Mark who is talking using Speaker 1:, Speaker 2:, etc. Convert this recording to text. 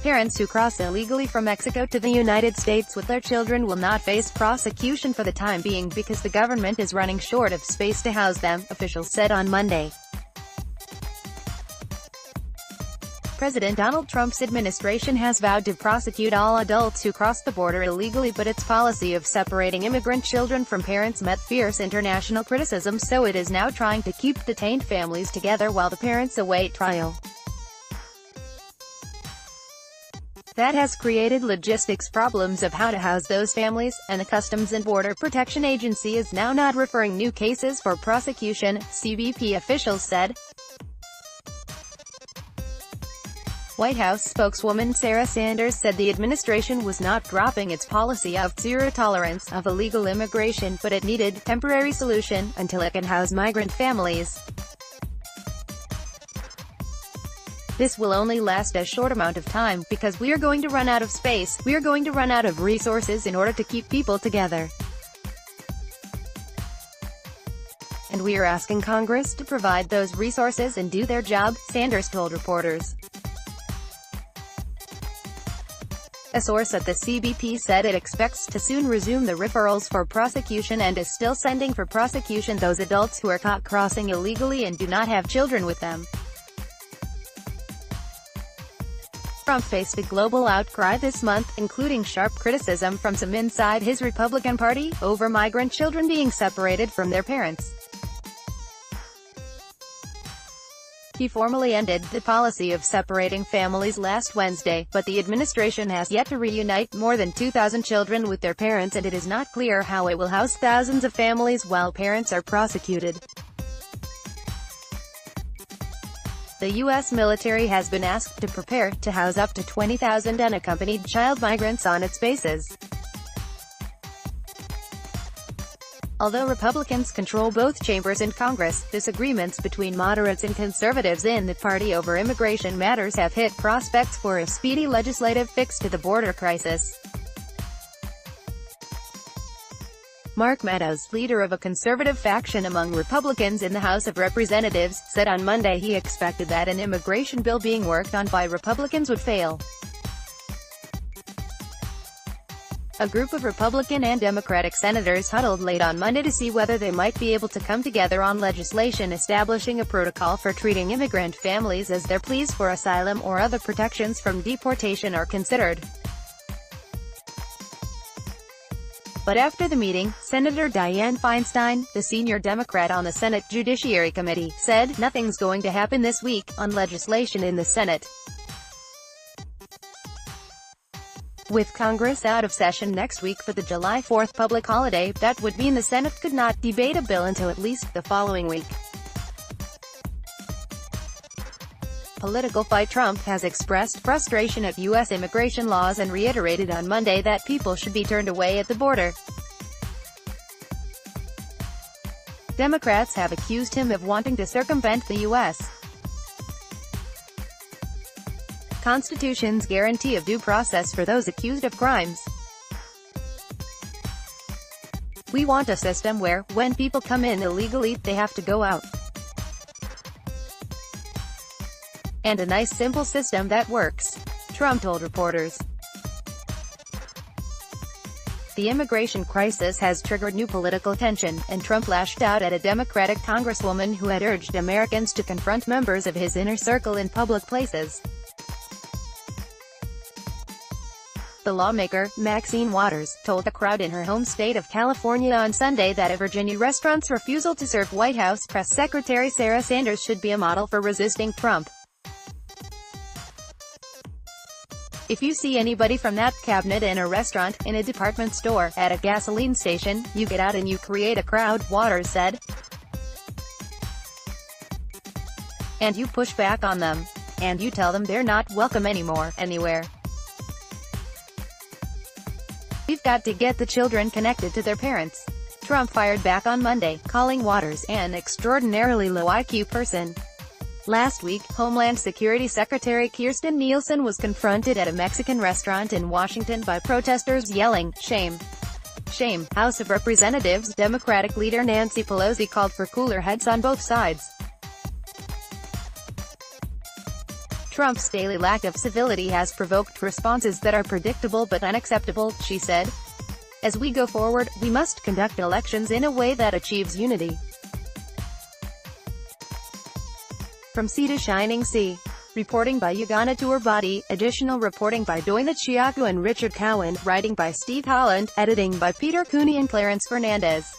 Speaker 1: Parents who cross illegally from Mexico to the United States with their children will not face prosecution for the time being because the government is running short of space to house them, officials said on Monday. President Donald Trump's administration has vowed to prosecute all adults who cross the border illegally, but its policy of separating immigrant children from parents met fierce international criticism, so it is now trying to keep detained families together while the parents await trial. That has created logistics problems of how to house those families, and the Customs and Border Protection Agency is now not referring new cases for prosecution, CBP officials said. White House spokeswoman Sarah Sanders said the administration was not dropping its policy of zero tolerance of illegal immigration, but it needed a temporary solution until it can house migrant families. This will only last a short amount of time, because we are going to run out of space, we are going to run out of resources in order to keep people together. And we are asking Congress to provide those resources and do their job, Sanders told reporters. A source at the CBP said it expects to soon resume the referrals for prosecution and is still sending for prosecution those adults who are caught crossing illegally and do not have children with them. Trump faced a global outcry this month, including sharp criticism from some inside his Republican Party, over migrant children being separated from their parents. He formally ended the policy of separating families last Wednesday, but the administration has yet to reunite more than 2,000 children with their parents, and it is not clear how it will house thousands of families while parents are prosecuted. The U.S. military has been asked to prepare to house up to 20,000 unaccompanied child migrants on its bases. Although Republicans control both chambers in Congress, disagreements between moderates and conservatives in the party over immigration matters have hit prospects for a speedy legislative fix to the border crisis. Mark Meadows, leader of a conservative faction among Republicans in the House of Representatives, said on Monday he expected that an immigration bill being worked on by Republicans would fail. A group of Republican and Democratic senators huddled late on Monday to see whether they might be able to come together on legislation establishing a protocol for treating immigrant families as their pleas for asylum or other protections from deportation are considered. But after the meeting, Senator Dianne Feinstein, the senior Democrat on the Senate Judiciary Committee, said, "Nothing's going to happen this week on legislation in the Senate." With Congress out of session next week for the July 4th public holiday, that would mean the Senate could not debate a bill until at least the following week. Political fight. Trump has expressed frustration at U.S. immigration laws and reiterated on Monday that people should be turned away at the border. Democrats have accused him of wanting to circumvent the U.S. Constitution's guarantee of due process for those accused of crimes. "We want a system where, when people come in illegally, they have to go out. And a nice simple system that works," Trump told reporters. The immigration crisis has triggered new political tension, and Trump lashed out at a Democratic congresswoman who had urged Americans to confront members of his inner circle in public places. The lawmaker, Maxine Waters, told the crowd in her home state of California on Sunday that a Virginia restaurant's refusal to serve White House Press Secretary Sarah Sanders should be a model for resisting Trump. "If you see anybody from that cabinet in a restaurant, in a department store, at a gasoline station, you get out and you create a crowd," Waters said. "And you push back on them. And you tell them they're not welcome anymore, anywhere. We've got to get the children connected to their parents." Trump fired back on Monday, calling Waters an extraordinarily low IQ person. Last week, Homeland Security Secretary Kirstjen Nielsen was confronted at a Mexican restaurant in Washington by protesters yelling, "Shame! Shame!" House of Representatives Democratic leader Nancy Pelosi called for cooler heads on both sides. Trump's daily lack of civility has provoked responses that are predictable but unacceptable, she said. As we go forward, we must conduct elections in a way that achieves unity. From Sea to Shining Sea. Reporting by Yagana Tourbody, additional reporting by Doina Chiaku and Richard Cowan, writing by Steve Holland, editing by Peter Cooney and Clarence Fernandez.